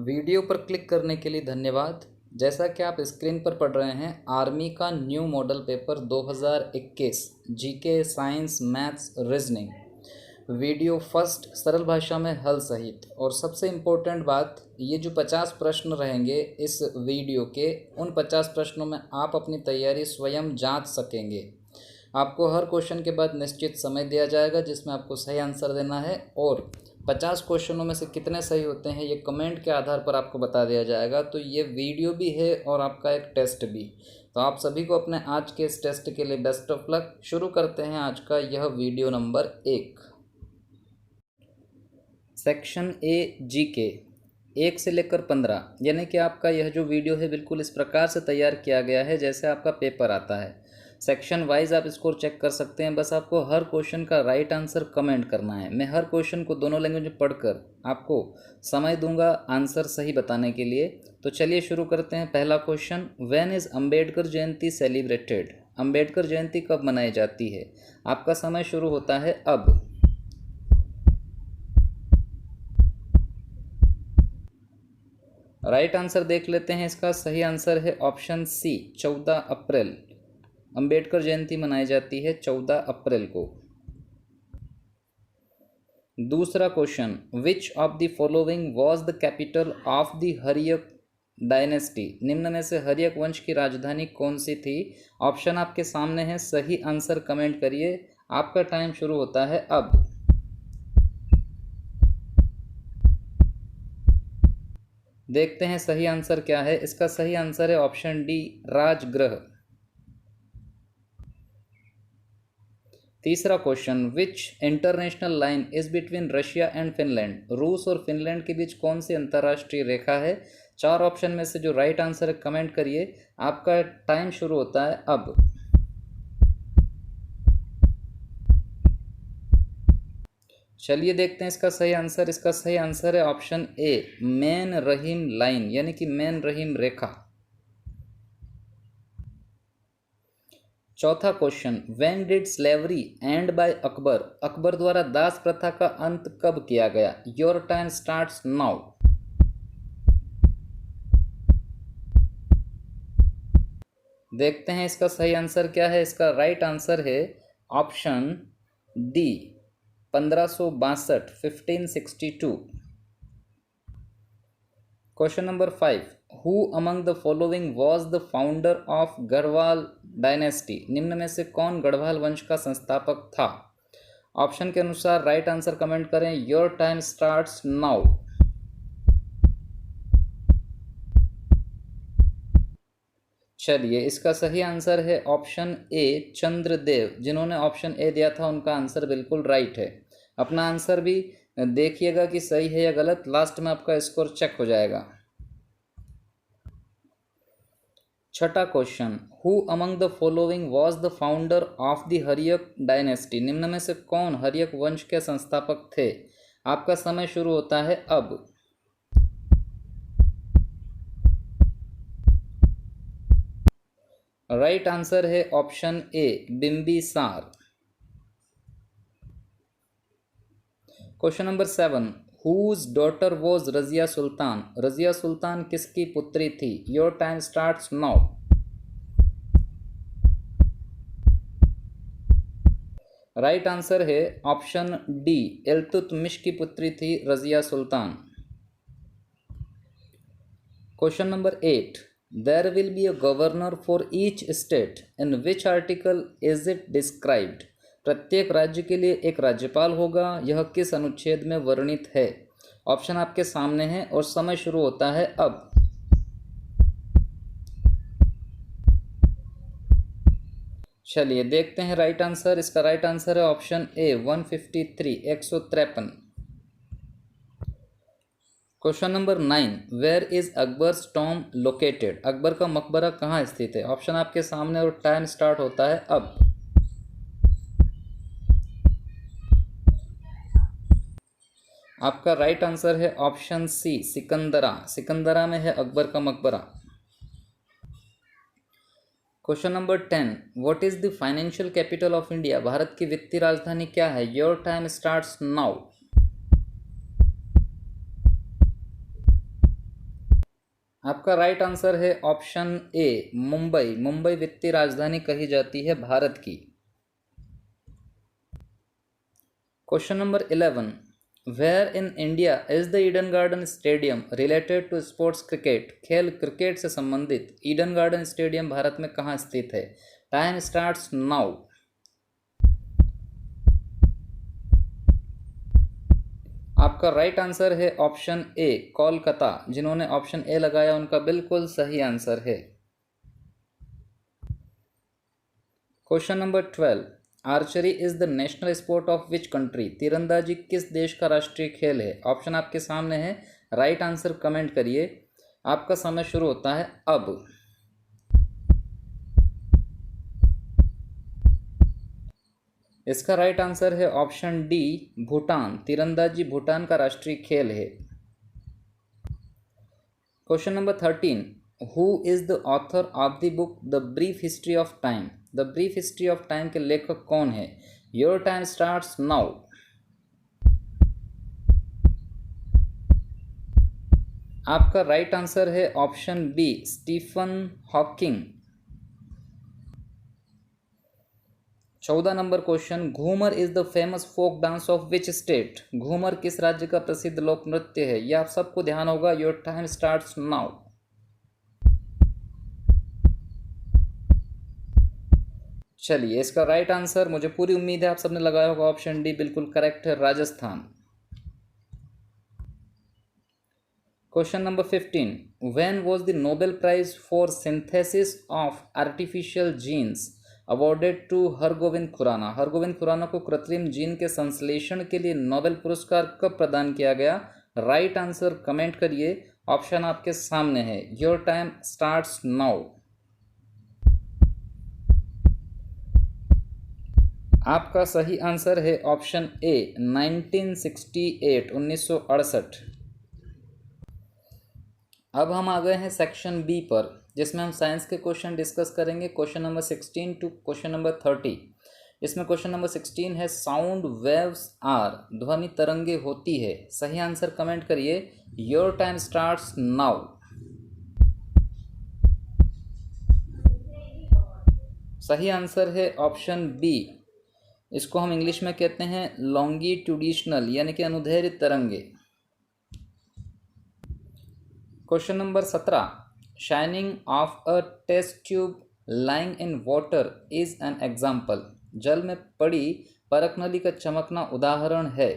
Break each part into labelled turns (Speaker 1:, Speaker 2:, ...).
Speaker 1: Video पर click करने के लिए धन्यवाद। जैसा कि आप स्क्रीन पर पढ़ रहे हैं, आर्मी का new model paper 2021 GK, science, maths, reasoning video first सरल भाषा में हल सहित। और सबसे इम्पोर्टेंट बात, ये जो 50 प्रश्न रहेंगे इस वीडियो के, उन 50 प्रश्नों में आप अपनी तैयारी स्वयं जांच सकेंगे। आपको हर क्वेश्चन के बाद निश्चित समय दिया जाएगा जिसमें आपको सही आंसर देना है, और 50 क्वेश्चनों में से कितने सही होते हैं ये कमेंट के आधार पर आपको बता दिया जाएगा। तो ये वीडियो भी है और आपका एक टेस्ट भी। तो आप सभी को अपने आज के इस टेस्ट के लिए बेस्ट ऑफ लक। शुरू करते हैं आज का यह video number 1। Section A GK 1 से लेकर 15, यानी कि आपका यह जो वीडियो है बिल्कुल इस प्रकार से तैयार किया गया है जैसे आपका पेपर आता है। सेक्शन वाइज आप स्कोर चेक कर सकते हैं। बस आपको हर क्वेश्चन का राइट आंसर कमेंट करना है। मैं हर क्वेश्चन को दोनों लैंग्वेज में पढ़कर आपको समय दूंगा आंसर सही बताने के लिए। तो चलिए शुरू करते हैं। पहला question, when is Ambedkar Jayanti celebrated? Ambedkar Jayanti कब मनाई जाती है? आपका समय शुरू होता है अब। राइट आंसर देख लेते हैं। इसका सही आंसर है ऑप्शन सी, 14 अप्रैल। अंबेडकर जयंती मनाई जाती है 14 अप्रैल को। दूसरा question, which of the following was the capital of the Haryanka dynasty? निम्न में से हर्यक वंश की राजधानी कौन सी थी? ऑप्शन आपके सामने है, सही आंसर कमेंट करिए। आपका टाइम शुरू होता है अब। देखते हैं सही आंसर क्या है। इसका सही आंसर है ऑप्शन डी, राजगृह। तीसरा question, which international line is between Russia and Finland? रूस और फिनलैंड के बीच कौन सी अंतर्राष्ट्रीय रेखा है? 4 ऑप्शन में से जो राइट आंसर है कमेंट करिए। आपका टाइम शुरू होता है अब। चलिए देखते हैं इसका सही आंसर। इसका सही आंसर है option A, man Rahim line, यानी कि मैन रहीम रेखा। चौथा question, when did slavery end by Akbar? Akbar द्वारा दास प्रथा का अंत कब किया गया? Your time starts now. देखते हैं इसका सही आंसर क्या है। इसका राइट आंसर है option D, 1562, 1562। Question number 5, who among the following was the founder of Garhwal dynasty? निम्न में से कौन गढ़वाल वंश का संस्थापक था? ऑप्शन के अनुसार राइट आंसर कमेंट करें। Your time starts now. चलिए इसका सही आंसर है ऑप्शन ए, चंद्रदेव। जिन्होंने ऑप्शन ए दिया था उनका आंसर बिल्कुल राइट है। अपना आंसर भी देखिएगा कि सही है या गलत, लास्ट में आपका स्कोर चेक हो जाएगा। छठा question, who among the following was the founder of the Haryanka dynasty? निम्न में से कौन हर्यक वंश के संस्थापक थे? आपका समय शुरू होता है अब। राइट आंसर है option A, Bimbisara. Question number 7, whose daughter was Razia Sultan? Razia Sultan किसकी पुत्री थी? Your time starts now. Right answer है ऑप्शन डी, इल्तुतमिश की पुत्री थी Razia Sultan. Question number 8, there will be a governor for each state, in which article is it described? प्रत्येक राज्य के लिए एक राज्यपाल होगा, यह किस अनुच्छेद में वर्णित है? ऑप्शन आपके सामने है और समय शुरू होता है अब। चलिए देखते हैं राइट आंसर। इसका राइट आंसर है option A, 153, 153। Question number 9, where is Akbar's tomb located? Akbar का मकबरा कहाँ स्थित है? ऑप्शन आपके सामने और टाइम स्टार्ट होता है अब। आपका राइट आंसर है ऑप्शन सी, सिकंदरा। सिकंदरा में है अकबर का मकबरा। Question number 10, what is the financial capital of India? Bharat की वित्तीय राजधानी क्या है? Your time starts now. आपका राइट आंसर है ऑप्शन ए मुंबई। मुंबई वित्तीय राजधानी कही जाती है भारत की। Question number 11, where in India is the Eden Garden stadium related to sports cricket. खेल क्रिकेट से संबंधित ईडन गार्डन स्टेडियम भारत में कहाँ स्थित है? Time starts now. आपका राइट आंसर है ऑप्शन ए कोलकाता। जिन्होंने ऑप्शन ए लगाया उनका बिल्कुल सही आंसर है। Question number 12, archery is the national sport of which country. तीरंदाजी किस देश का राष्ट्रीय खेल है? ऑप्शन आपके सामने है, राइट आंसर कमेंट करिए। आपका समय शुरू होता है अब। इसका राइट आंसर है ऑप्शन डी भूटान। तीरंदाजी भूटान का राष्ट्रीय खेल है। Question number 13, who is the author of the book the brief history of time. The brief history of time के लेखक कौन है? Your time starts now. आपका राइट आंसर है option B Stephen Hawking. 14 number question, Ghoomar is the famous folk dance of which state. Ghoomar किस राज्य का प्रसिद्ध लोक नृत्य है? यह आप सबको ध्यान होगा। Your time starts now. चलिए, इसका राइट आंसर मुझे पूरी उम्मीद है आप सबने लगाया होगा ऑप्शन डी बिल्कुल करेक्ट है, Rajasthan. Question number 15, when was the Nobel prize for synthesis of artificial genes awarded to Hargobind Khorana. Hargobind Khorana को कृत्रिम जीन के संश्लेषण के लिए नोबेल पुरस्कार कब प्रदान किया गया? राइट आंसर कमेंट करिए। ऑप्शन आपके सामने है। Your time starts now. आपका सही आंसर है ऑप्शन ए 1968, 1968। अब हम आ गए हैं सेक्शन बी पर, जिसमें हम साइंस के क्वेश्चन डिस्कस करेंगे। Question number 16 to question number 30। इसमें क्वेश्चन नंबर 16 है, साउंड वेव्स आर। ध्वनि तरंगे होती है। सही आंसर कमेंट करिए। Your time starts now. सही आंसर है ऑप्शन बी। इसको हम इंग्लिश में कहते हैं लॉन्गिट्यूडिशनल, यानी कि अनुदैर्ध्य तरंगे। Question number 17, shining of a test tube lying in water is an example. जल में पड़ी परख नली का चमकना उदाहरण है।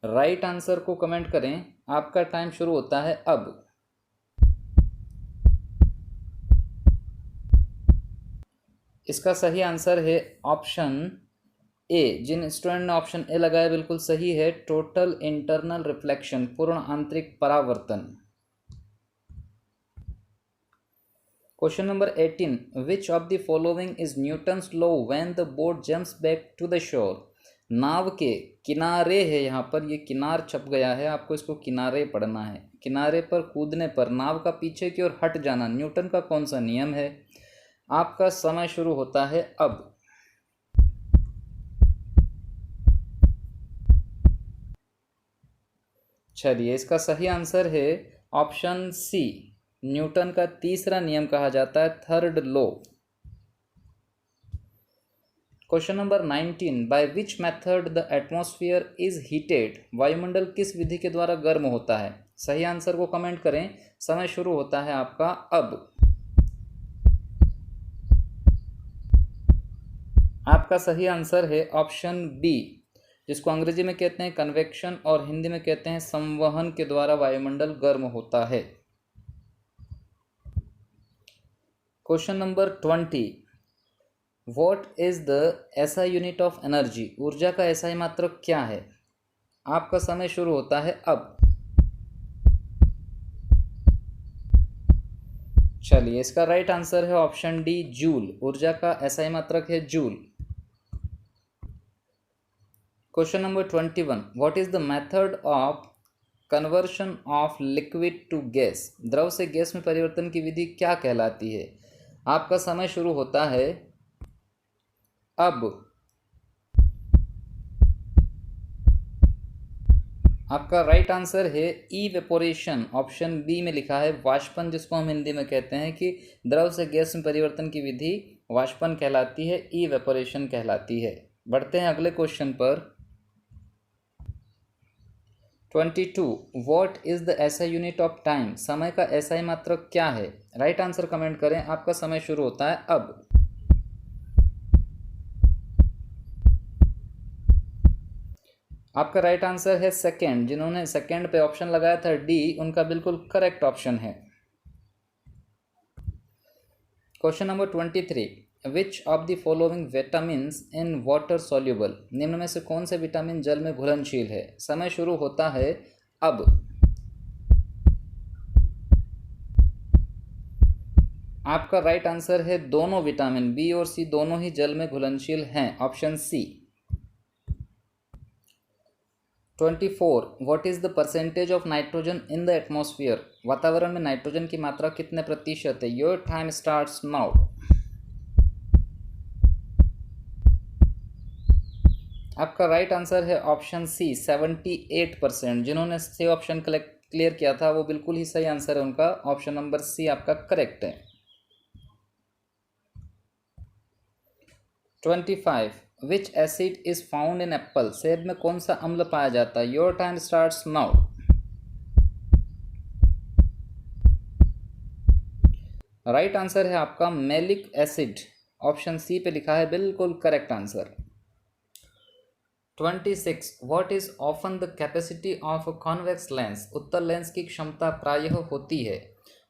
Speaker 1: राइट आंसर को कमेंट करें। आपका टाइम शुरू होता है अब। इसका सही आंसर है ऑप्शन ए। जिन स्टूडेंट ने ऑप्शन ए लगाया बिल्कुल सही है, टोटल इंटरनल रिफ्लेक्शन, पूर्ण आंतरिक परावर्तन। Question number 18, which of the following is Newton's law when the boat jumps back to the shore. नाव के किनारे है, यहाँ पर ये किनार छप गया है, आपको इसको किनारे पढ़ना है। किनारे पर कूदने पर नाव का पीछे की ओर हट जाना न्यूटन का कौन सा नियम है? आपका समय शुरू होता है अब। चलिए, इसका सही आंसर है ऑप्शन सी। न्यूटन का तीसरा नियम कहा जाता है, third law. Question number 19, by which method the atmosphere is heated. वायुमंडल किस विधि के द्वारा गर्म होता है? सही आंसर को कमेंट करें। समय शुरू होता है आपका अब। आपका सही आंसर है ऑप्शन बी, जिसको अंग्रेजी में कहते हैं कन्वेक्शन और हिंदी में कहते हैं संवहन के द्वारा वायुमंडल गर्म होता है। Question number 20, what is the SI unit of energy. ऊर्जा का एसआई मात्रक क्या है? आपका समय शुरू होता है अब। चलिए, इसका राइट आंसर है ऑप्शन डी जूल। ऊर्जा का एसआई मात्रक है joule. Question number 21, what is the method of conversion of liquid to gas. द्रव से गैस में परिवर्तन की विधि क्या कहलाती है? आपका समय शुरू होता है अब। आपका राइट आंसर है इवेपोरेशन। ऑप्शन बी में लिखा है वाष्पन, जिसको हम हिंदी में कहते हैं कि द्रव से गैस में परिवर्तन की विधि वाष्पन कहलाती है, इवेपोरेशन कहलाती है। बढ़ते हैं अगले क्वेश्चन पर। 22 what is the SI unit of time. समय का एसआई मात्रक क्या है? राइट आंसर कमेंट करें। आपका समय शुरू होता है अब। आपका राइट आंसर है सेकेंड। जिन्होंने सेकेंड पे ऑप्शन लगाया था डी, उनका बिल्कुल करेक्ट ऑप्शन है। Question number 23 which of the following vitamins in water soluble. निम्न में से कौन से विटामिन जल में घुलनशील है? समय शुरू होता है अब। आपका राइट आंसर है दोनों विटामिन बी और सी दोनों ही जल में घुलनशील हैं, option C. 24 what is the percentage of nitrogen in the atmosphere. वातावरण में नाइट्रोजन की मात्रा कितने प्रतिशत है? Your time starts now. आपका राइट आंसर है ऑप्शन सी 78%। जिन्होंने सी ऑप्शन क्लियर किया था वो बिल्कुल ही सही आंसर है उनका। ऑप्शन नंबर सी आपका करेक्ट है। 25 विच acid is found in Apple. सेब में कौन सा अम्ल पाया जाता है? Your time starts now. Right answer है आपका मैलिक एसिड। ऑप्शन सी पे लिखा है बिल्कुल correct answer. 26 what is often the capacity of a convex lens. उत्तल लेंस की क्षमता प्रायः होती है।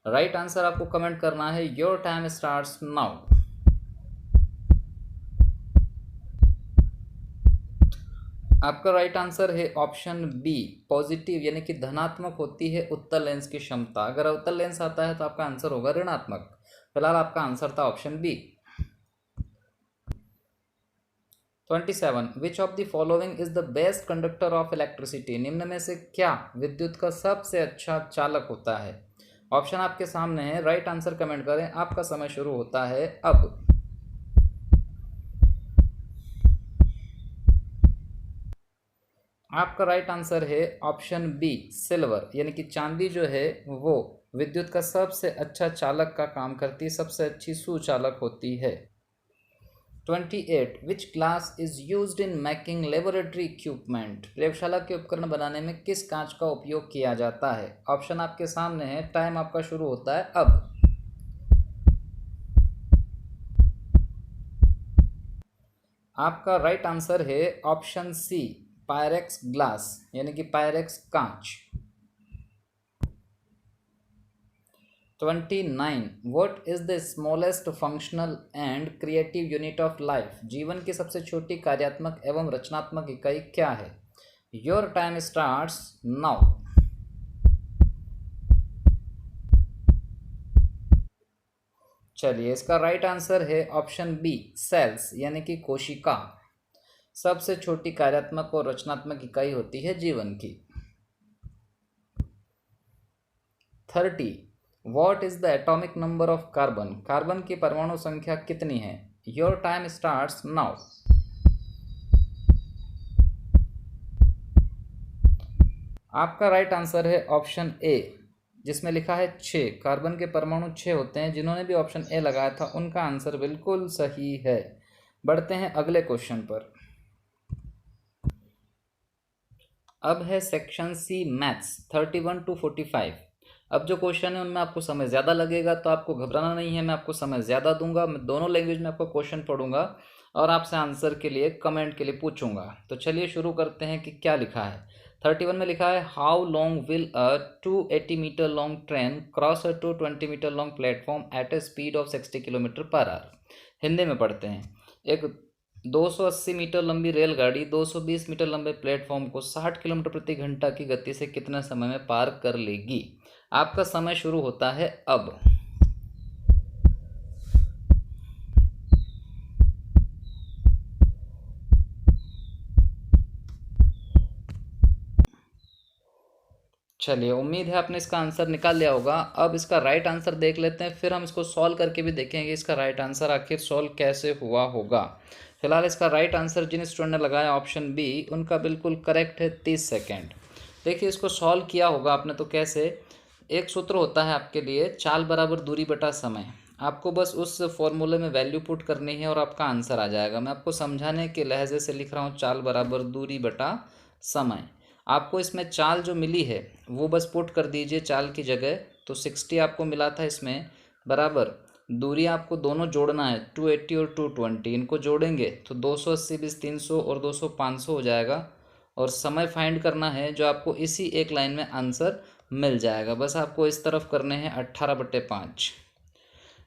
Speaker 1: राइट आंसर आपको कमेंट करना है। Your time starts now. आपका राइट आंसर है ऑप्शन बी पॉजिटिव, यानी कि धनात्मक होती है उत्तल लेंस की क्षमता। अगर उत्तल लेंस आता है तो आपका आंसर होगा ऋणात्मक। फिलहाल आपका आंसर था option B. 27 which of the following is the best conductor of electricity. निम्न में से क्या विद्युत का सबसे अच्छा चालक होता है? ऑप्शन आपके सामने है। राइट आंसर कमेंट करें। आपका समय शुरू होता है अब। आपका राइट आंसर है ऑप्शन बी सिल्वर, यानी कि चांदी जो है वो विद्युत का सबसे अच्छा चालक का काम करती है, सबसे अच्छी सुचालक होती है। 28 which glass is used in making laboratory equipment. प्रयोगशाला के उपकरण बनाने में किस कांच का उपयोग किया जाता है? ऑप्शन आपके सामने है। टाइम आपका शुरू होता है अब। आपका राइट आंसर है ऑप्शन सी पायरेक्स ग्लास, यानी कि पायरेक्स कांच। 29 what is the smallest functional and creative unit of life. जीवन की सबसे छोटी कार्यात्मक एवं रचनात्मक इकाई क्या है? Your time starts now. चलिए, इसका राइट आंसर है ऑप्शन बी सेल्स, यानी कि कोशिका। सबसे छोटी कार्यात्मक और रचनात्मक इकाई होती है जीवन की। 30 what is the atomic number of carbon. Carbon की परमाणु संख्या कितनी है? Your time starts now. आपका राइट आंसर है ऑप्शन ए, जिसमें लिखा है 6। कार्बन के परमाणु 6 होते हैं। जिन्होंने भी ऑप्शन ए लगाया था उनका आंसर बिल्कुल सही है। बढ़ते हैं अगले क्वेश्चन पर। अब है सेक्शन सी मैथ्स 31 to 45। अब जो क्वेश्चन है उनमें आपको समय ज़्यादा लगेगा, तो आपको घबराना नहीं है। मैं आपको समय ज़्यादा दूंगा। मैं दोनों लैंग्वेज में आपको क्वेश्चन पढ़ूंगा और आपसे आंसर के लिए कमेंट के लिए पूछूंगा। तो चलिए शुरू करते हैं कि क्या लिखा है। 31 में लिखा है how long will a 280 metre long train cross a 220 metre long platform at a speed of 60 kilometre per hour. Hindi में पढ़ते हैं। एक 280 मीटर लंबी रेलगाड़ी 220 मीटर लंबे प्लेटफॉर्म को 60 किलोमीटर प्रति घंटा की गति से कितने समय में पार कर लेगी? आपका समय शुरू होता है अब। चलिए, उम्मीद है आपने इसका आंसर निकाल लिया होगा। अब इसका राइट आंसर देख लेते हैं, फिर हम इसको सॉल्व करके भी देखेंगे इसका राइट आंसर आखिर सॉल्व कैसे हुआ होगा। फिलहाल इसका राइट आंसर जिन स्टूडेंट ने लगाया ऑप्शन बी, उनका बिल्कुल करेक्ट है 30 सेकेंड। देखिए इसको सॉल्व किया होगा आपने तो कैसे, एक सूत्र होता है आपके लिए, चाल बराबर दूरी बटा समय। आपको बस उस फॉर्मूले में वैल्यू पुट करनी है और आपका आंसर आ जाएगा। मैं आपको समझाने के लहजे से लिख रहा हूँ, चाल बराबर दूरी बटा समय। आपको इसमें चाल जो मिली है वो बस पुट कर दीजिए चाल की जगह। तो 60 आपको मिला था इसमें, बराबर दूरी आपको दोनों जोड़ना है, 280 और 220, इनको जोड़ेंगे तो 280 बीस 300 और 200 500 हो जाएगा। और समय फाइंड करना है जो आपको इसी एक लाइन में आंसर मिल जाएगा। बस आपको इस तरफ करने हैं 18/5।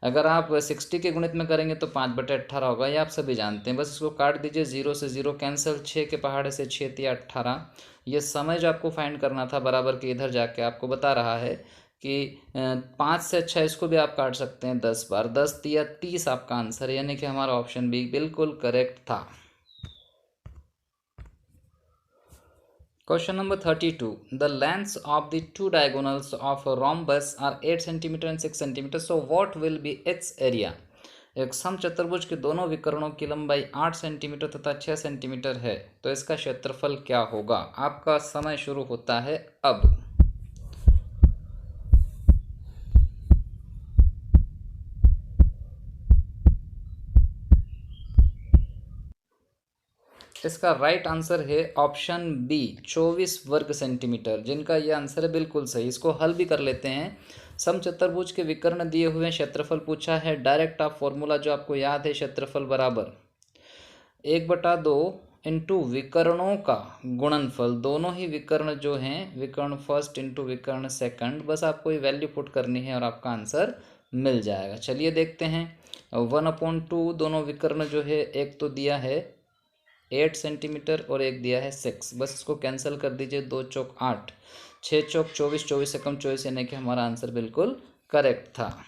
Speaker 1: अगर आप 60 के गुणित में करेंगे तो 5/18 होगा, ये आप सभी जानते हैं। बस इसको काट दीजिए, 0 से 0 कैंसिल, 6 के पहाड़े से 6 तिया 18। ये समय जो आपको फाइंड करना था बराबर के इधर जाके आपको बता रहा है कि 5 से अच्छा इसको भी आप काट सकते हैं 10 बार, 10 तिया 30 आपका आंसर है, यानी कि हमारा ऑप्शन बी बिल्कुल करेक्ट था। Question number 32. The lengths of the two diagonals of a rhombus are 8 cm and 6 cm. So what will be its area? एक समचतुर्भुज के दोनों विकर्णों की लंबाई 8 सेंटीमीटर तथा 6 सेंटीमीटर है, तो इसका क्षेत्रफल क्या होगा? आपका समय शुरू होता है अब। इसका राइट आंसर है ऑप्शन बी 24 वर्ग सेंटीमीटर। जिनका ये आंसर है बिल्कुल सही। इसको हल भी कर लेते हैं। समचतुर्भुज के विकर्ण दिए हुए, क्षेत्रफल पूछा है, डायरेक्ट आप फॉर्मूला जो आपको याद है, क्षेत्रफल बराबर 1/2 इंटू विकर्णों का गुणनफल। दोनों ही विकर्ण जो हैं, विकर्ण फर्स्ट इंटू विकर्ण सेकंड, बस आपको ये वैल्यू पुट करनी है और आपका आंसर मिल जाएगा। चलिए देखते हैं। 1/2 दोनों विकर्ण जो है, एक तो दिया है 8 सेंटीमीटर और एक दिया है 6। बस इसको कैंसिल कर दीजिए, 2 चौक 8, 6 चौक 24, 24 से कम 24, यानी कि हमारा आंसर बिल्कुल करेक्ट था।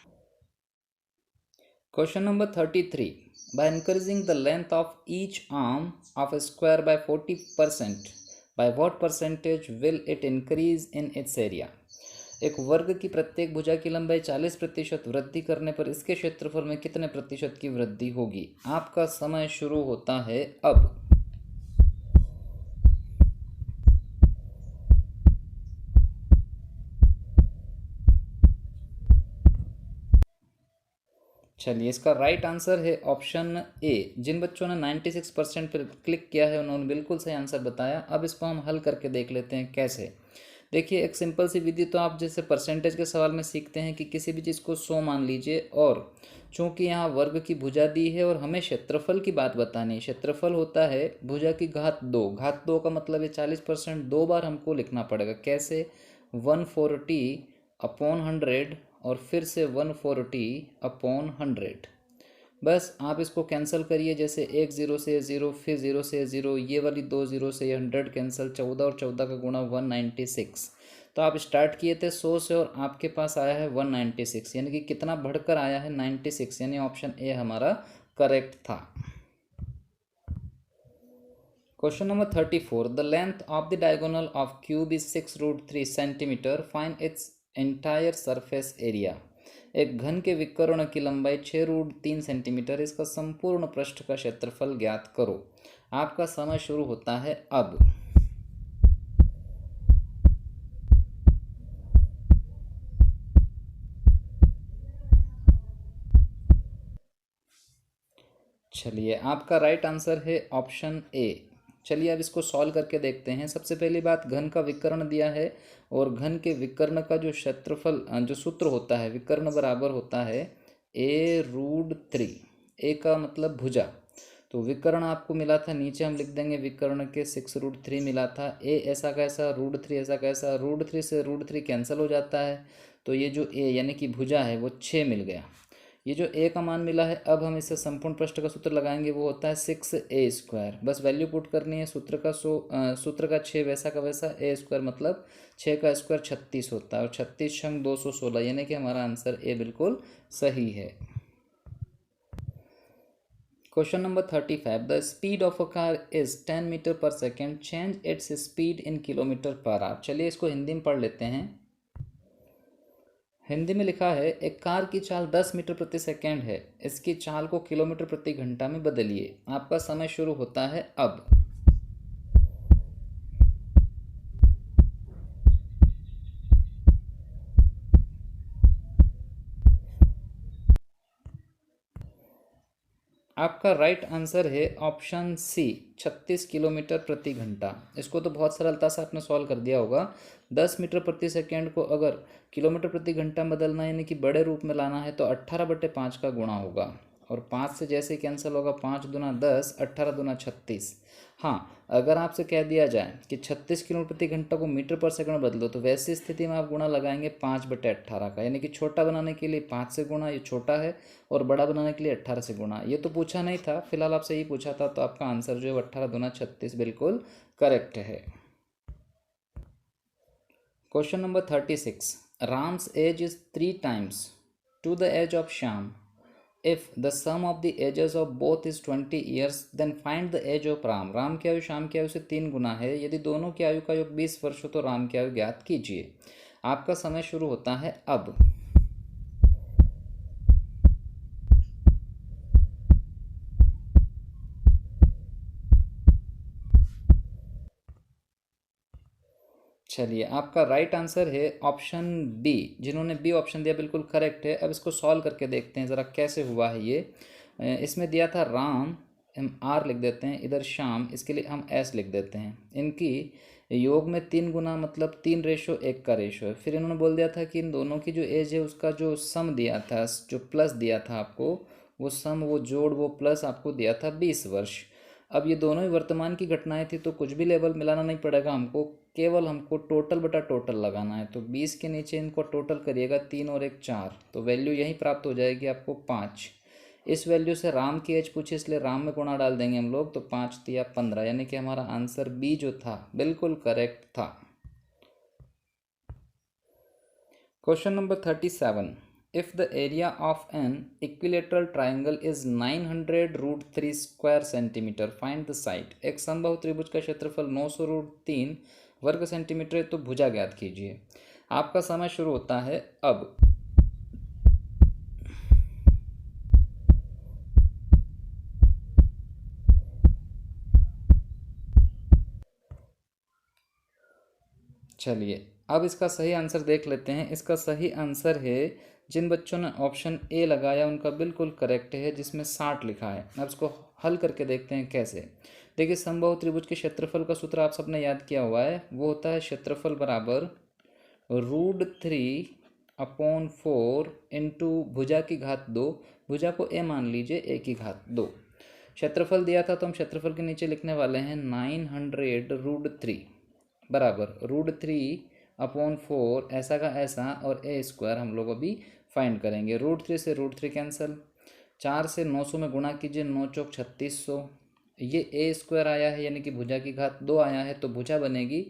Speaker 1: Question number 33. By increasing the length of each arm of a square by 40%, by what percentage will it increase in its area? एक वर्ग की प्रत्येक भुजा की लंबाई 40% वृद्धि करने पर इसके क्षेत्रफल में कितने प्रतिशत की वृद्धि होगी? आपका समय शुरू होता है अब। चलिए इसका राइट आंसर है ऑप्शन ए। जिन बच्चों ने 96% पर क्लिक किया है उन्होंने बिल्कुल सही आंसर बताया। अब इसको हम हल करके देख लेते हैं कैसे। देखिए एक सिंपल सी विधि तो आप जैसे परसेंटेज के सवाल में सीखते हैं कि किसी भी चीज़ को 100 मान लीजिए, और चूंकि यहाँ वर्ग की भुजा दी है और हमें क्षेत्रफल की बात बतानी है। क्षेत्रफल होता है भुजा की घात 2। घात 2 का मतलब है 40%। 2 बार हमको लिखना पड़ेगा। कैसे? 140/100 और फिर से 140/100। बस आप इसको कैंसिल करिए, जैसे 1 0 से 0, फिर 0 से 0, ये वाली 2 0 से 100 कैंसिल, 14 और 14 का गुणा 196। तो आप स्टार्ट किए थे 100 से और आपके पास आया है 196, यानी कि कितना बढ़कर आया है 96, यानी ऑप्शन ए हमारा करेक्ट था। Question number 34. The length of the diagonal of cube is 6√3 centimetre. Find its entire surface area. एक घन के विकर्ण की लंबाई 6√3 सेंटीमीटर, इसका संपूर्ण पृष्ठ का क्षेत्रफल ज्ञात करो। आपका समय शुरू होता है अब। चलिए आपका राइट आंसर है ऑप्शन ए। चलिए अब इसको सॉल्व करके देखते हैं। सबसे पहली बात, घन का विकर्ण दिया है और घन के विकर्ण का जो क्षेत्रफल, जो सूत्र होता है, विकर्ण बराबर होता है a√3। ए का मतलब भुजा। तो विकर्ण आपको मिला था, नीचे हम लिख देंगे विकर्ण के 6√3 मिला था। ए ऐसा कैसा, √3 ऐसा कैसा, √3 से √3 कैंसिल हो जाता है, तो ये जो ए यानी कि भुजा है वो 6 मिल गया। ये जो ए का मान मिला है, अब हम इससे संपूर्ण पृष्ठ का सूत्र लगाएंगे, वो होता है 6a²। बस वैल्यू पुट करनी है। सूत्र का 6 वैसा का वैसा, a² मतलब 6 का स्क्वायर 36 होता है, और 36 × 216, यानी कि हमारा आंसर ए बिल्कुल सही है। Question number 35. The speed of a car is 10 metre per second. Change its speed in kilometre per hour. चलिए इसको हिंदी में पढ़ लेते हैं। हिंदी में लिखा है, एक कार की चाल 10 मीटर प्रति सेकेंड है, इसकी चाल को किलोमीटर प्रति घंटा में बदलिए। आपका समय शुरू होता है अब। आपका राइट आंसर है ऑप्शन सी 36 किलोमीटर प्रति घंटा। इसको तो बहुत सरलता से आपने सॉल्व कर दिया होगा। 10 मीटर प्रति सेकेंड को अगर किलोमीटर प्रति घंटा बदलना यानी कि बड़े रूप में लाना है तो 18/5 का गुणा होगा, और 5 से जैसे ही कैंसिल होगा 5 दूना 10, 18 दूना 36। हाँ, अगर आपसे कह दिया जाए कि 36 किलोमीटर प्रति घंटा को मीटर पर सेकंड बदलो तो वैसी स्थिति में आप गुणा लगाएंगे 5/18 का, यानी कि छोटा बनाने के लिए 5 से गुणा, ये छोटा है, और बड़ा बनाने के लिए 18 से गुणा। ये तो पूछा नहीं था, फिलहाल आपसे यही पूछा था, तो आपका आंसर जो है 18 दूना 36 बिल्कुल करेक्ट है। Question number 36। Ram's age is 3 times to the age of Shyam. If the sum of the ages of both is 20 years, then find the age of Ram. Ram की आयु श्याम की आयु से 3 गुना है। यदि दोनों की आयु का योग 20 वर्ष हो तो राम की आयु ज्ञात कीजिए। आपका समय शुरू होता है अब। चलिए, आपका राइट आंसर है ऑप्शन बी। जिन्होंने बी ऑप्शन दिया बिल्कुल करेक्ट है। अब इसको सॉल्व करके देखते हैं ज़रा कैसे हुआ है ये। इसमें दिया था राम, हम आर लिख देते हैं, इधर श्याम, इसके लिए हम एस लिख देते हैं। इनकी योग में 3 गुना मतलब 3:1 का रेशो है। फिर इन्होंने बोल दिया था कि इन दोनों की जो एज है उसका जो सम दिया था, जो प्लस दिया था आपको, वो सम, वो जोड़, वो प्लस आपको दिया था 20 वर्ष। अब ये दोनों ही वर्तमान की घटनाएं थी तो कुछ भी लेवल मिलाना नहीं पड़ेगा हमको, केवल हमको टोटल बटा टोटल लगाना है। तो 20 के नीचे इनको टोटल करिएगा, 3 और 1 4, तो वैल्यू यही प्राप्त हो जाएगी आपको 5। इस वैल्यू से राम की एज पूछी इसलिए राम में गुणा डाल देंगे हम लोग, तो 5 तिया 15, यानी कि हमारा आंसर बी जो था बिल्कुल करेक्ट था। Question number 37। If the area of an equilateral triangle is 900√3 square centimeter, find the side. एक समबाहु त्रिभुज का क्षेत्रफल 900√3 वर्ग सेंटीमीटर है, तो भुजा ज्ञात कीजिए। आपका समय शुरू होता है अब। चलिए, अब इसका सही आंसर देख लेते हैं। इसका सही आंसर है, जिन बच्चों ने ऑप्शन ए लगाया उनका बिल्कुल करेक्ट है, जिसमें 60 लिखा है। अब इसको हल करके देखते हैं कैसे। देखिए, समबाहु त्रिभुज के क्षेत्रफल का सूत्र आप सबने याद किया हुआ है, वो होता है क्षेत्रफल बराबर √3/4 इंटू भुजा की घात 2। भुजा को ए मान लीजिए, ए की घात 2। क्षेत्रफल दिया था तो हम क्षेत्रफल के नीचे लिखने वाले हैं 900√3 बराबर √3/4 ऐसा का ऐसा, और ए स्क्वायर हम लोग अभी फाइंड करेंगे। √3 से √3 कैंसिल, 4 से 900 में गुणा कीजिए, 9 चौक 3600। ये ए स्क्वायर आया है यानी कि भुजा की घात 2 आया है, तो भुजा बनेगी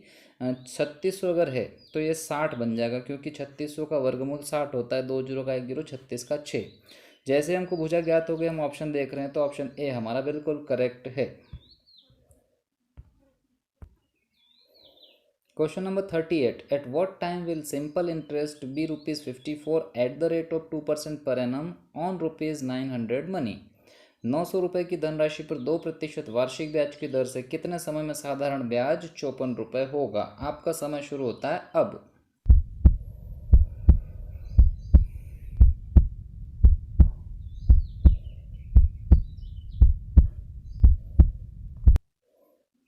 Speaker 1: 3600 अगर है तो ये 60 बन जाएगा, क्योंकि 3600 का वर्गमूल 60 होता है। 2 0 का 1 0, 36 का 6। जैसे हमको भुजा ज्ञात हो गई, हम ऑप्शन देख रहे हैं, तो ऑप्शन ए हमारा बिल्कुल करेक्ट है। Question number 38. At what time will simple interest be ₹54 at the rate of 2% per annum on ₹900 money? 900 रुपये की धनराशि पर 2% वार्षिक ब्याज की दर से कितने समय में साधारण ब्याज 54 रुपये होगा? आपका समय शुरू होता है अब।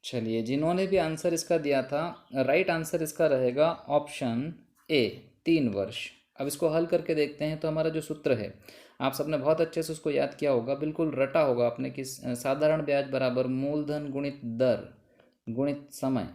Speaker 1: चलिए, जिन्होंने भी आंसर इसका दिया था, राइट आंसर इसका रहेगा ऑप्शन ए 3 वर्ष। अब इसको हल करके देखते हैं। तो हमारा जो सूत्र है आप सबने बहुत अच्छे से उसको याद किया होगा, बिल्कुल रटा होगा आपने, कि साधारण ब्याज बराबर मूलधन गुणित दर गुणित समय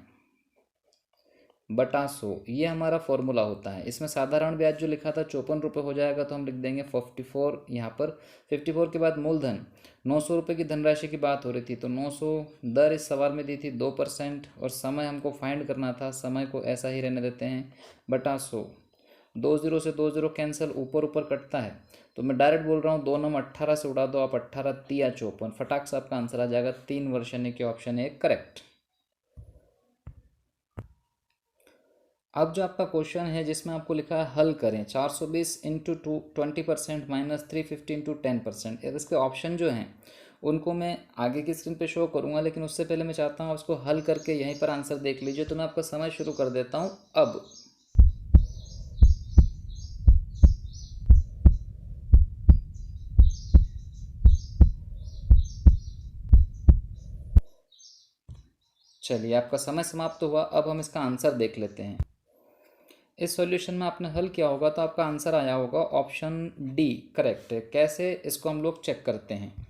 Speaker 1: बटा 100, ये हमारा फॉर्मूला होता है। इसमें साधारण ब्याज जो लिखा था 54 रुपये हो जाएगा, तो हम लिख देंगे 54 यहाँ पर। 54 के बाद मूलधन, 900 रुपये की धनराशि की बात हो रही थी, तो 900, दर इस सवाल में दी थी 2%, और समय हमको फाइंड करना था, समय को ऐसा ही रहने देते हैं, बटा 100। 2 0 से 2 0 कैंसिल, ऊपर ऊपर कटता है, तो मैं डायरेक्ट बोल रहा हूँ 2 नंबर 18 से उड़ा दो आप, 18 तिया 54, फटाक से आपका आंसर आ जाएगा 3 वर्ष, यानी कि ऑप्शन ए करेक्ट। अब जो आपका क्वेश्चन है जिसमें आपको लिखा है हल करें, 420 इंटू 20% माइनस 350 इंटू 10%। इसके ऑप्शन जो हैं उनको मैं आगे की स्क्रीन पे शो करूंगा, लेकिन उससे पहले मैं चाहता हूँ आप इसको हल करके यहीं पर आंसर देख लीजिए। तो मैं आपका समय शुरू कर देता हूँ अब। चलिए, आपका समय समाप्त हुआ। अब हम इसका आंसर देख लेते हैं। इस सॉल्यूशन में आपने हल किया होगा तो आपका आंसर आया होगा ऑप्शन डी करेक्ट है। कैसे, इसको हम लोग चेक करते हैं।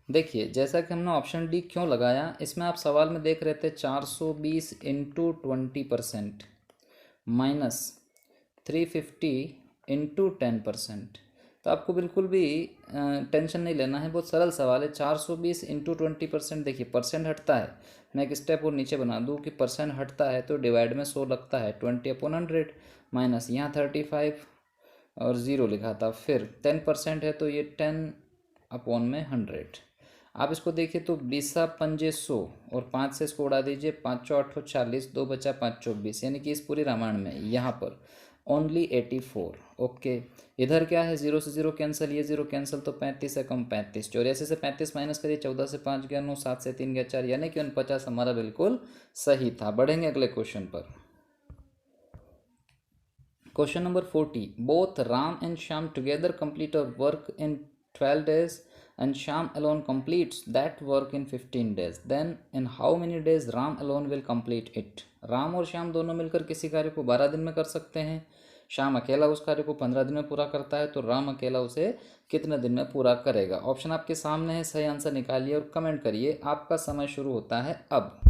Speaker 1: देखिए, जैसा कि हमने ऑप्शन डी क्यों लगाया, इसमें आप सवाल में देख रहे थे 420 इंटू 20% माइनस 350 इंटू 10%। तो आपको बिल्कुल भी टेंशन नहीं लेना है, बहुत सरल सवाल है। 420 इंटू 20%, देखिए परसेंट हटता है। मैं एक स्टेप और नीचे बना दूँ कि परसेंट हटता है तो डिवाइड में 100 लगता है, 20/100 माइनस यहाँ 35 और ज़ीरो लिखा था, फिर 10% है तो ये 10/100। आप इसको देखिए तो 20×5 100 और 5 से इसको उड़ा दीजिए, 5×8 = 40, 2 बचा 5×24, यानी कि इस पूरी रामायण में यहाँ पर ओनली 84। ओके, इधर क्या है, 0 से 0 कैंसिल, ये 0 कैंसिल, तो 35 से कम 35, 84 से 35 माइनस करिए, 14 से 5 गया 9, 7 से 3 गया 4, यानी कि 49 हमारा बिल्कुल सही था। बढ़ेंगे अगले क्वेश्चन पर। Question number 40, both Ram and Shyam together complete a work in 12 days and Sham alone completes that work in 15 days. Then in how many days Ram alone will complete it? Ram और श्याम दोनों मिलकर किसी कार्य को 12 दिन में कर सकते हैं। श्याम अकेला उस कार्य को 15 दिन में पूरा करता है, तो राम अकेला उसे कितने दिन में पूरा करेगा? ऑप्शन आपके सामने है, सही आंसर निकालिए और कमेंट करिए। आपका समय शुरू होता है अब।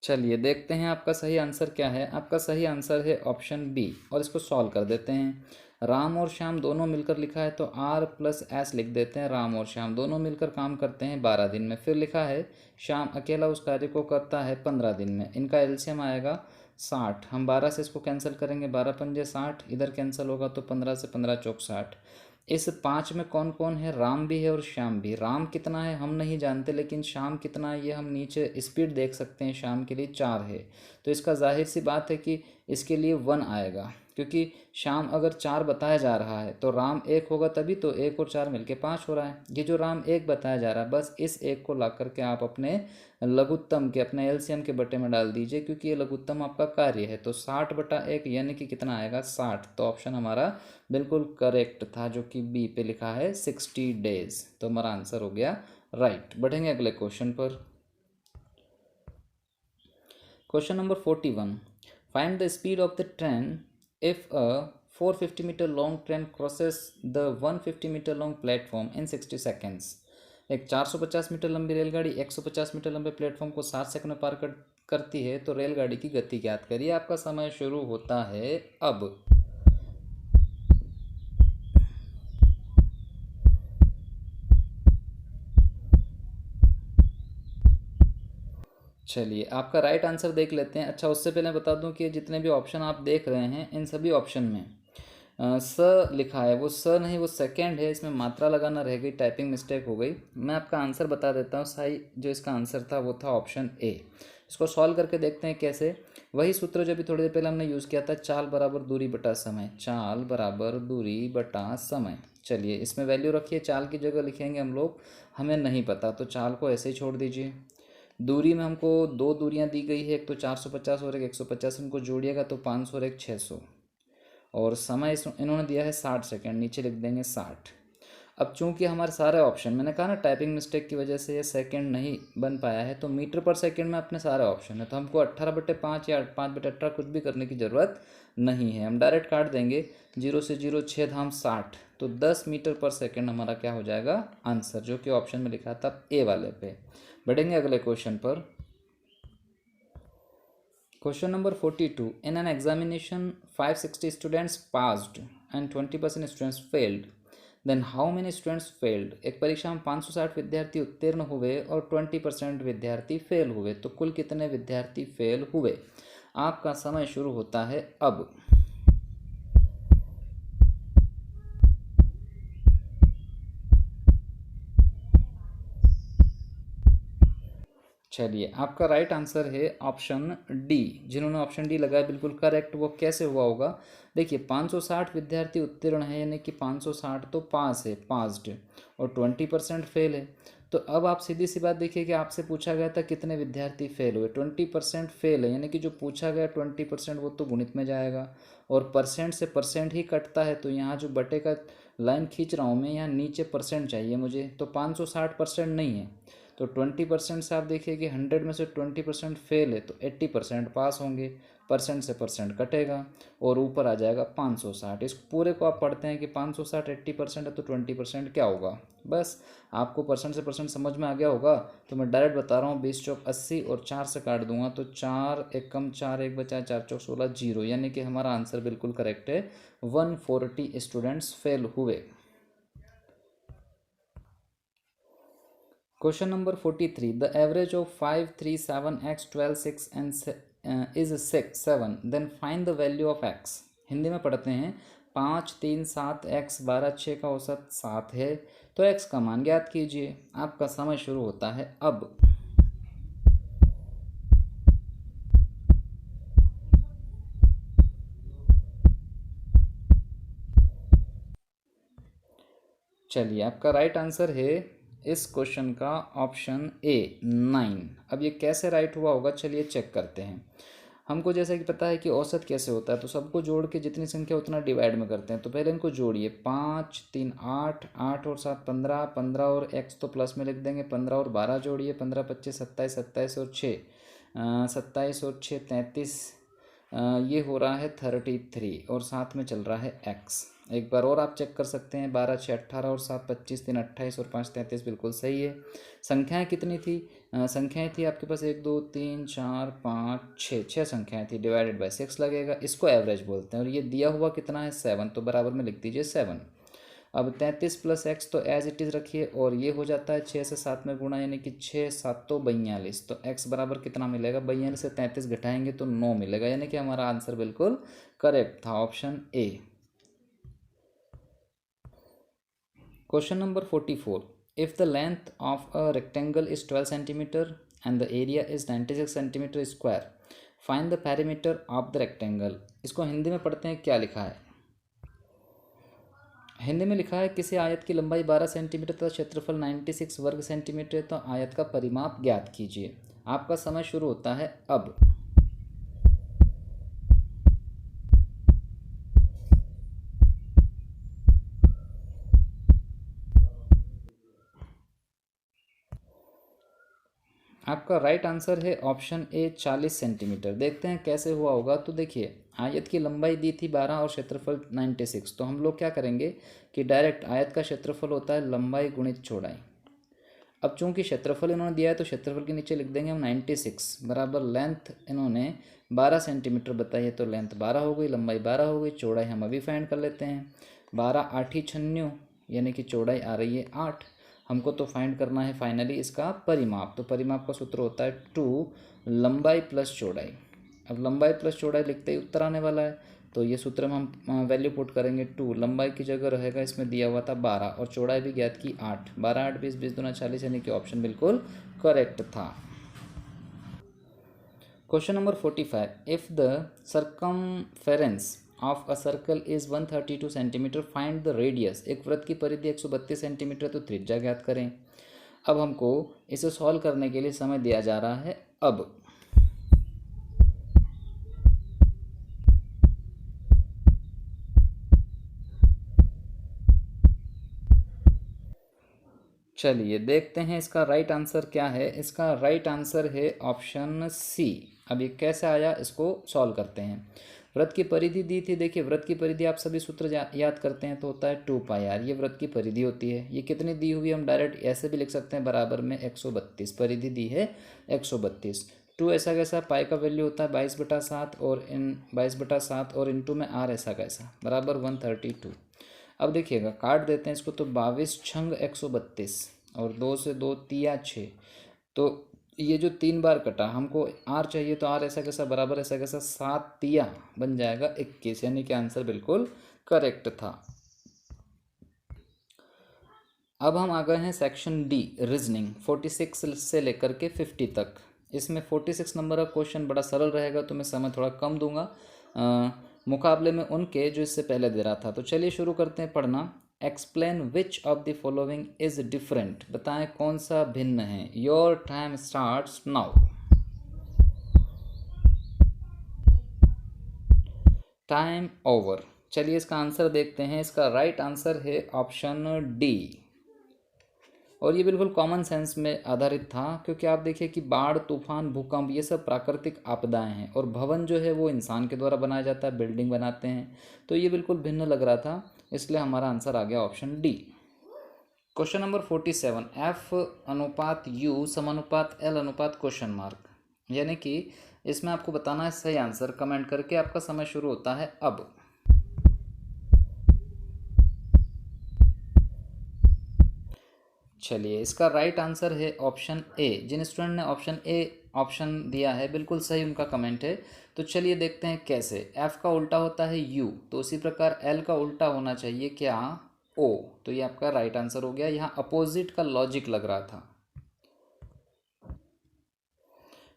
Speaker 1: चलिए देखते हैं आपका सही आंसर क्या है। आपका सही आंसर है ऑप्शन बी, और इसको सॉल्व कर देते हैं। राम और श्याम दोनों मिलकर लिखा है तो आर प्लस एस लिख देते हैं। राम और श्याम दोनों मिलकर काम करते हैं 12 दिन में। फिर लिखा है श्याम अकेला उस कार्य को करता है 15 दिन में। इनका एलसीएम आएगा 60। हम 12 से इसको कैंसिल करेंगे, 12×5 = 60, इधर कैंसिल होगा तो 15 से 15 चौक 60। इस 5 में कौन कौन है? राम भी है और श्याम भी। राम कितना है हम नहीं जानते, लेकिन श्याम कितना है ये हम नीचे स्पीड देख सकते हैं। श्याम के लिए 4 है, तो इसका जाहिर सी बात है कि इसके लिए 1 आएगा, क्योंकि श्याम अगर 4 बताया जा रहा है तो राम 1 होगा, तभी तो 1 और 4 मिलके 5 हो रहा है। ये जो राम 1 बताया जा रहा है, बस इस 1 को ला करके आप अपने लघुत्तम के, अपने एलसीएम के बट्टे में डाल दीजिए, क्योंकि ये लघुत्तम आपका कार्य है। तो 60/1 यानी कि कितना आएगा? 60। तो ऑप्शन हमारा बिल्कुल करेक्ट था, जो कि बी पे लिखा है 60 days। तो हमारा आंसर हो गया राइट। बढ़ेंगे अगले क्वेश्चन पर। Question number 41, find the speed of the train if a 450 metre long train crosses the 150 metre long platform in 60 seconds। एक 450 मीटर लंबी रेलगाड़ी 150 मीटर लंबे प्लेटफॉर्म को 60 सेकंड में पार करती है, तो रेलगाड़ी की गति ज्ञात करिए। आपका समय शुरू होता है अब। चलिए, आपका राइट आंसर देख लेते हैं। अच्छा, उससे पहले बता दूं कि जितने भी ऑप्शन आप देख रहे हैं, इन सभी ऑप्शन में स लिखा है। वो स नहीं, वो सेकंड है, इसमें मात्रा लगाना रह गई, टाइपिंग मिस्टेक हो गई। मैं आपका आंसर बता देता हूँ। सही जो इसका आंसर था वो था ऑप्शन ए। इसको सॉल्व करके देखते हैं कैसे। वही सूत्र जो भी थोड़ी देर पहले हमने यूज़ किया था, चाल बराबर दूरी बटा समय। चाल बराबर दूरी बटा समय। चलिए, इसमें वैल्यू रखिए, चाल की जगह लिखेंगे हम लोग। हमें नहीं पता तो चाल को ऐसे ही छोड़ दीजिए। दूरी में हमको 2 दूरियां दी गई है, एक तो 450 और एक 150। इनको जोड़िएगा तो 500 और एक 600। और समय इन्होंने दिया है 60 सेकेंड, नीचे लिख देंगे 60। अब चूंकि हमारे सारे ऑप्शन, मैंने कहा ना टाइपिंग मिस्टेक की वजह से ये सेकंड नहीं बन पाया है, तो मीटर पर सेकंड में अपने सारे ऑप्शन है, तो हमको 18/5 या 5/18 कुछ भी करने की ज़रूरत नहीं है। हम डायरेक्ट काट देंगे, 0 से 0 6 धाम 60, तो 10 मीटर पर सेकंड हमारा क्या हो जाएगा? आंसर, जो कि ऑप्शन में लिखा था ए वाले पे। बढ़ेंगे अगले क्वेश्चन पर। Question number 42, in an examination 560 students passed and 20% students failed, then how many students failed. एक परीक्षा में 560 विद्यार्थी उत्तीर्ण हुए और 20% विद्यार्थी फेल हुए, तो कुल कितने विद्यार्थी फेल हुए? आपका समय शुरू होता है अब। चलिए, आपका राइट आंसर है ऑप्शन डी। जिन्होंने ऑप्शन डी लगाया बिल्कुल करेक्ट। वो कैसे हुआ होगा, देखिए 560 विद्यार्थी उत्तीर्ण है, यानी कि 560 तो पास है, पास्ड, और 20% फेल है। तो अब आप सीधी सी बात देखिए कि आपसे पूछा गया था कितने विद्यार्थी फेल हुए, 20% फेल है, यानी कि जो पूछा गया 20% वो तो गुणित में जाएगा, और परसेंट से परसेंट ही कटता है। तो यहाँ जो बटे का लाइन खींच रहा हूँ मैं, यहाँ नीचे परसेंट चाहिए मुझे, तो 560% नहीं है। तो 20% से आप देखिए कि 100 में से 20% फेल है, तो 80% पास होंगे, परसेंट से परसेंट कटेगा और ऊपर आ जाएगा 560। इस पूरे को आप पढ़ते हैं कि 560 80% है, तो 20% क्या होगा। बस आपको परसेंट से परसेंट समझ में आ गया होगा। तो मैं डायरेक्ट बता रहा हूँ, 20 चौक 80 और 4 से काट दूंगा तो 4 एक कम 4 एक बचा, 4 चौक 16 जीरो, यानी कि हमारा आंसर बिल्कुल करेक्ट है। 140 स्टूडेंट्स फेल हुए। Question number 43. The average of 5, 3, 7, x, 12, 6 and is 6, 7. Then find the value of x. Hindi में पढ़ते हैं। 5, 3, 7, x, 12, 6 का औसत 7 है, तो x का मान ज्ञात कीजिए। आपका समय शुरू होता है अब। चलिए, आपका राइट आंसर है इस क्वेश्चन का ऑप्शन ए 9। अब ये कैसे राइट हुआ होगा, चलिए चेक करते हैं। हमको जैसा कि पता है कि औसत कैसे होता है, तो सबको जोड़ के जितनी संख्या उतना डिवाइड में करते हैं। तो पहले इनको जोड़िए, 5, 3, 8, 8 और 7 15, 15 और x तो प्लस में लिख देंगे, 15 और 12 जोड़िए, 15 25 27, 27 और 6 27 और 6 33, ये हो रहा है 33, और साथ में चल रहा है x। एक बार और आप चेक कर सकते हैं, 12 6 18 और 7 25, 3 28 और 5 33, बिल्कुल सही है। संख्याएं कितनी थी, संख्याएं थी आपके पास 1 2 3 4 5 6, 6 संख्याएं थी, डिवाइडेड बाय 6 लगेगा, इसको एवरेज बोलते हैं। और ये दिया हुआ कितना है 7, तो बराबर में लिख दीजिए 7। अब 33 प्लस एक्स तो एज इट इज़ रखिए, और ये हो जाता है 6 से 7 में गुणा, यानी कि 6 7 तो 42, तो एक्स बराबर कितना मिलेगा, 42 से 33 घटाएंगे तो 9 मिलेगा, यानी कि हमारा आंसर बिल्कुल करेक्ट था, option A. Question number 44. If the length of a rectangle is 12 centimeter and the area is 96 centimeter square, find the perimeter of the rectangle. इसको हिंदी में पढ़ते हैं, क्या लिखा है। हिंदी में लिखा है, किसी आयत की लंबाई 12 सेंटीमीटर तथा क्षेत्रफल 96 वर्ग सेंटीमीटर है, तो आयत का परिमाप ज्ञात कीजिए। आपका समय शुरू होता है अब। आपका राइट आंसर है ऑप्शन ए 40 सेंटीमीटर। देखते हैं कैसे हुआ होगा। तो देखिए, आयत की लंबाई दी थी 12 और क्षेत्रफल 96, तो हम लोग क्या करेंगे कि डायरेक्ट आयत का क्षेत्रफल होता है लंबाई गुणित चौड़ाई। अब चूंकि क्षेत्रफल इन्होंने दिया है, तो क्षेत्रफल के नीचे लिख देंगे हम 96 बराबर लेंथ इन्होंने 12 सेंटीमीटर बताई है, तो लेंथ 12 हो गई, लंबाई 12 हो गई, चौड़ाई हम अभी फाइंड कर लेते हैं। 12 8 ही 96, यानी कि चौड़ाई आ रही है 8। हमको तो फाइंड करना है फाइनली इसका परिमाप। तो परिमाप का सूत्र होता है 2 लंबाई प्लस चौड़ाई। अब लंबाई प्लस चौड़ाई लिखते ही उत्तर आने वाला है, तो ये सूत्र में हम वैल्यू पुट करेंगे 2, लंबाई की जगह रहेगा इसमें दिया हुआ था 12, और चौड़ाई भी ज्ञात की 8, 12 8 20, 20 दूना 40, यानी कि ऑप्शन बिल्कुल करेक्ट था। Question number 45. If the circumference of a circle is 132 centimetre, find the radius. एक वृत्त की परिधि 132 सेंटीमीटर, तो त्रिज्या ज्ञात करें। अब हमको इसे सॉल्व करने के लिए समय दिया जा रहा है अब। चलिए देखते हैं इसका राइट आंसर क्या है। इसका राइट आंसर है ऑप्शन सी। अब ये कैसे आया, इसको सॉल्व करते हैं। वृत्त की परिधि दी थी, देखिए वृत्त की परिधि आप सभी सूत्र याद करते हैं, तो होता है 2πr, ये वृत्त की परिधि होती है। ये कितनी दी हुई, हम डायरेक्ट ऐसे भी लिख सकते हैं, बराबर में 132, परिधि दी है 132। 2 ऐसा कैसा, पाई का वैल्यू होता है 22/7, और इन 22/7 और इंटू में r ऐसा कैसा, बराबर 132। अब देखिएगा, काट देते हैं इसको, तो 22 छंग 132, और 2 से 2 तिया 6, तो ये जो 3 बार कटा, हमको आर चाहिए, तो आर ऐसा कैसा, बराबर ऐसा कैसा 7 तिया बन जाएगा 21, यानी कि आंसर बिल्कुल करेक्ट था। अब हम आ गए हैं सेक्शन डी रीजनिंग, 46 से लेकर के 50 तक। इसमें 46 नंबर का क्वेश्चन बड़ा सरल रहेगा, तो मैं समय थोड़ा कम दूंगा मुकाबले में उनके जो इससे पहले दे रहा था। तो चलिए शुरू करते हैं पढ़ना। Explain which of the following is different, बताएं कौन सा भिन्न है। Your time starts now. Time over. चलिए इसका आंसर देखते हैं। इसका राइट आंसर है ऑप्शन डी, और ये बिल्कुल कॉमन सेंस में आधारित था, क्योंकि आप देखिए कि बाढ़, तूफान, भूकंप ये सब प्राकृतिक आपदाएं हैं, और भवन जो है वो इंसान के द्वारा बनाया जाता है, बिल्डिंग बनाते हैं। तो ये बिल्कुल भिन्न लग रहा था, इसलिए हमारा आंसर आ गया option D. Question number 47, F अनुपात यू समानुपात एल अनुपात क्वेश्चन मार्क, यानी कि इसमें आपको बताना है सही आंसर कमेंट करके। आपका समय शुरू होता है अब। चलिए इसका राइट आंसर है ऑप्शन ए। जिन स्टूडेंट ने ऑप्शन दिया है बिल्कुल सही उनका कमेंट है। तो चलिए देखते हैं कैसे। एफ का उल्टा होता है यू, तो उसी प्रकार एल का उल्टा होना चाहिए क्या, ओ। तो ये आपका राइट आंसर हो गया। यहाँ अपोजिट का लॉजिक लग रहा था।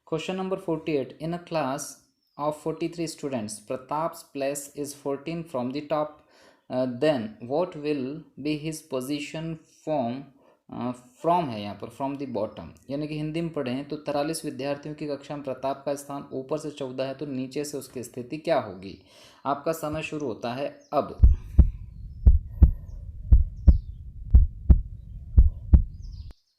Speaker 1: Question number 48, in a class of 43 students Pratap's place is 14 from the top, then what will be his position from है यहाँ पर फ्रॉम द बॉटम, यानी कि हिंदी में पढ़ें तो 43 विद्यार्थियों की कक्षा में प्रताप का स्थान ऊपर से 14 है, तो नीचे से उसकी स्थिति क्या होगी। आपका समय शुरू होता है अब।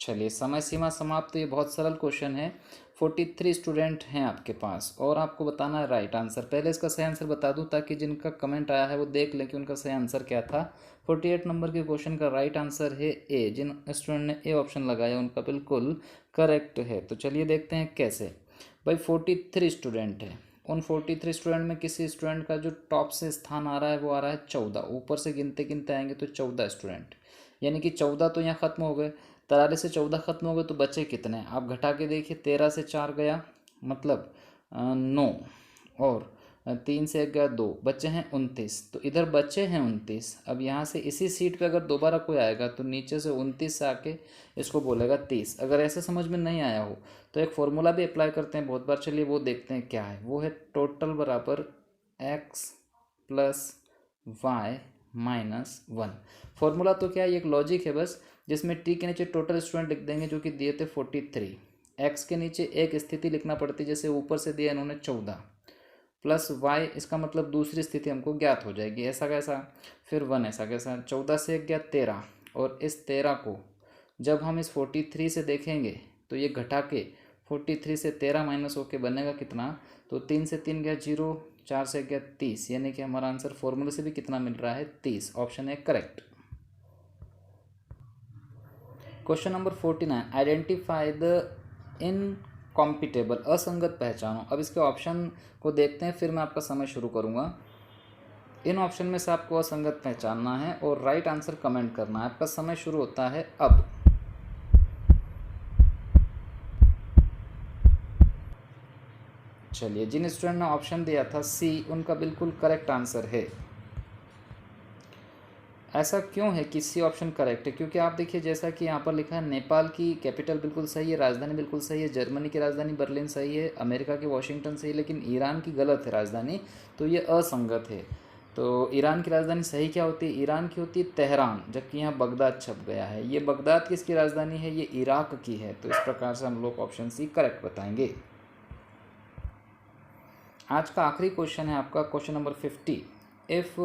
Speaker 1: चलिए समय सीमा समाप्त। ये बहुत सरल क्वेश्चन है। 43 स्टूडेंट हैं आपके पास, और आपको बताना है राइट आंसर। पहले इसका सही आंसर बता दूं ताकि जिनका कमेंट आया है वो देख लें कि उनका सही आंसर क्या था। 48 नंबर के क्वेश्चन का राइट आंसर है ए। जिन स्टूडेंट ने ए ऑप्शन लगाया उनका बिल्कुल करेक्ट है। तो चलिए देखते हैं कैसे। भाई 43 स्टूडेंट है, उन 43 स्टूडेंट में किसी स्टूडेंट का जो टॉप से स्थान आ रहा है वो आ रहा है 14। ऊपर से गिनते गिनते आएंगे तो 14 स्टूडेंट, यानी कि 14 तो यहाँ ख़त्म हो गए। 43 से 14 खत्म हो गए, तो बचे कितने आप घटा के देखिए। 13 से 4 गया मतलब 9, और 3 से 1 गया 2, बचे हैं 29। तो इधर बचे हैं 29। अब यहाँ से इसी सीट पे अगर दोबारा कोई आएगा तो नीचे से 29 से आके इसको बोलेगा 30। अगर ऐसे समझ में नहीं आया हो तो एक फॉर्मूला भी अप्लाई करते हैं बहुत बार। चलिए वो देखते हैं क्या है। वो है टोटल बराबर x plus Y minus 1। Formula तो क्या है, एक लॉजिक है बस, जिसमें टी के नीचे टोटल स्टूडेंट लिख देंगे जो कि दिए थे 43। एक्स के नीचे एक स्थिति लिखना पड़ती है, जैसे ऊपर से दिया इन्होंने 14, प्लस वाई, इसका मतलब दूसरी स्थिति हमको ज्ञात हो जाएगी। ऐसा कैसा, फिर 1 ऐसा कैसा। 14 से 1 गया 13, और इस 13 को जब हम इस 43 से देखेंगे तो ये घटा के 43 से 13 माइनस होके बनेगा कितना, तो 3 से 3 गया 0, 4 से गया 30, यानी कि हमारा आंसर फॉर्मूले से भी कितना मिल रहा है 30। ऑप्शन है correct. Question number 49, identify the incompatible, असंगत पहचानो। अब इसके ऑप्शन को देखते हैं, फिर मैं आपका समय शुरू करूंगा। इन ऑप्शन में से आपको असंगत पहचानना है और राइट आंसर कमेंट करना है। आपका समय शुरू होता है अब। चलिए जिन स्टूडेंट ने ऑप्शन दिया था सी, उनका बिल्कुल करेक्ट आंसर है। ऐसा क्यों है कि सी ऑप्शन करेक्ट है, क्योंकि आप देखिए जैसा कि यहाँ पर लिखा है, नेपाल की कैपिटल बिल्कुल सही है, राजधानी बिल्कुल सही है, जर्मनी की राजधानी बर्लिन सही है, अमेरिका की वॉशिंगटन सही है, लेकिन ईरान की गलत है राजधानी, तो ये असंगत है। तो ईरान की राजधानी सही क्या होती है, ईरान की होती है तेहरान, जबकि यहाँ बगदाद छप गया है। ये बगदाद किसकी राजधानी है, ये इराक की है। तो इस प्रकार से हम लोग ऑप्शन सी करेक्ट बताएंगे। आज का आखिरी क्वेश्चन है आपका, question number 50। If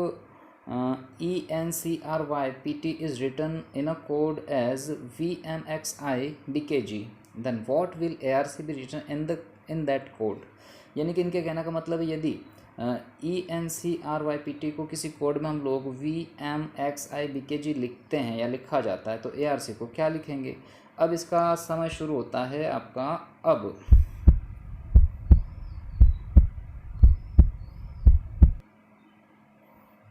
Speaker 1: ENCRYPT is written in a code as VMXI DKG, then what will ARC be written in that code। यानी कि इनके कहने का मतलब है, यदि ENCRYPT को किसी कोड में हम लोग VMXI DKG लिखते हैं या लिखा जाता है, तो ARC को क्या लिखेंगे। अब इसका समय शुरू होता है आपका अब।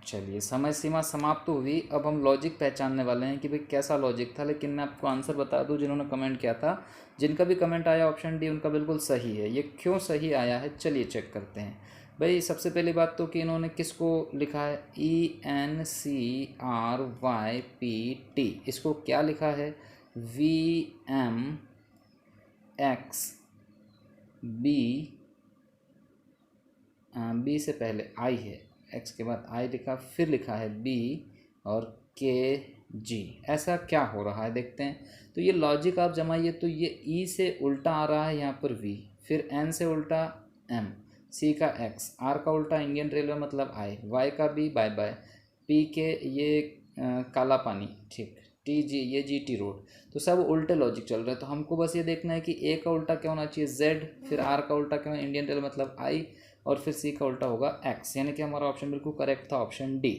Speaker 1: चलिए समय सीमा समाप्त हुई। अब हम लॉजिक पहचानने वाले हैं कि भाई कैसा लॉजिक था, लेकिन मैं आपको आंसर बता दूं। जिन्होंने कमेंट किया था, जिनका भी कमेंट आया ऑप्शन डी, उनका बिल्कुल सही है। ये क्यों सही आया है चलिए चेक करते हैं। भाई सबसे पहली बात तो कि इन्होंने किसको लिखा है, ENCRYPT, इसको क्या लिखा है, VMXI बी से पहले आई है, एक्स के बाद आई लिखा, फिर लिखा है बी और के जी, ऐसा क्या हो रहा है देखते हैं। तो ये लॉजिक आप जमाइए, तो ये ई से उल्टा आ रहा है यहाँ पर वी, फिर एन से उल्टा एम, सी का एक्स, आर का उल्टा इंडियन रेलवे मतलब आई, वाई का बी बाय बाय, पी के ये काला पानी, ठीक, टी जी ये जी टी रोड, तो सब उल्टे लॉजिक चल रहे हैं। तो हमको बस ये देखना है कि ए का उल्टा क्या होना चाहिए जेड, फिर आर का उल्टा क्या होना इंडियन रेलवे मतलब आई, और फिर सी का उल्टा होगा एक्स, यानी कि हमारा ऑप्शन बिल्कुल करेक्ट था, ऑप्शन डी।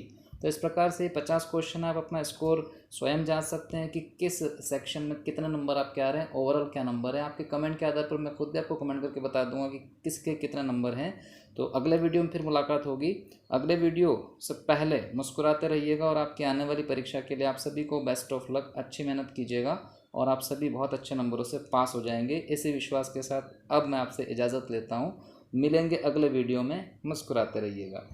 Speaker 1: तो इस प्रकार से 50 क्वेश्चन आप अपना स्कोर स्वयं जांच सकते हैं कि किस सेक्शन में कितने नंबर आपके आ रहे हैं, ओवरऑल क्या नंबर है। आपके कमेंट के आधार पर मैं खुद भी आपको कमेंट करके बता दूंगा कि किसके कितने नंबर हैं। तो अगले वीडियो में फिर मुलाकात होगी। अगले वीडियो से पहले मुस्कुराते रहिएगा, और आपकी आने वाली परीक्षा के लिए आप सभी को बेस्ट ऑफ लक, अच्छी मेहनत कीजिएगा और आप सभी बहुत अच्छे नंबरों से पास हो जाएंगे। इसी विश्वास के साथ अब मैं आपसे इजाज़त लेता हूँ। मिलेंगे अगले वीडियो में, मुस्कुराते रहिएगा।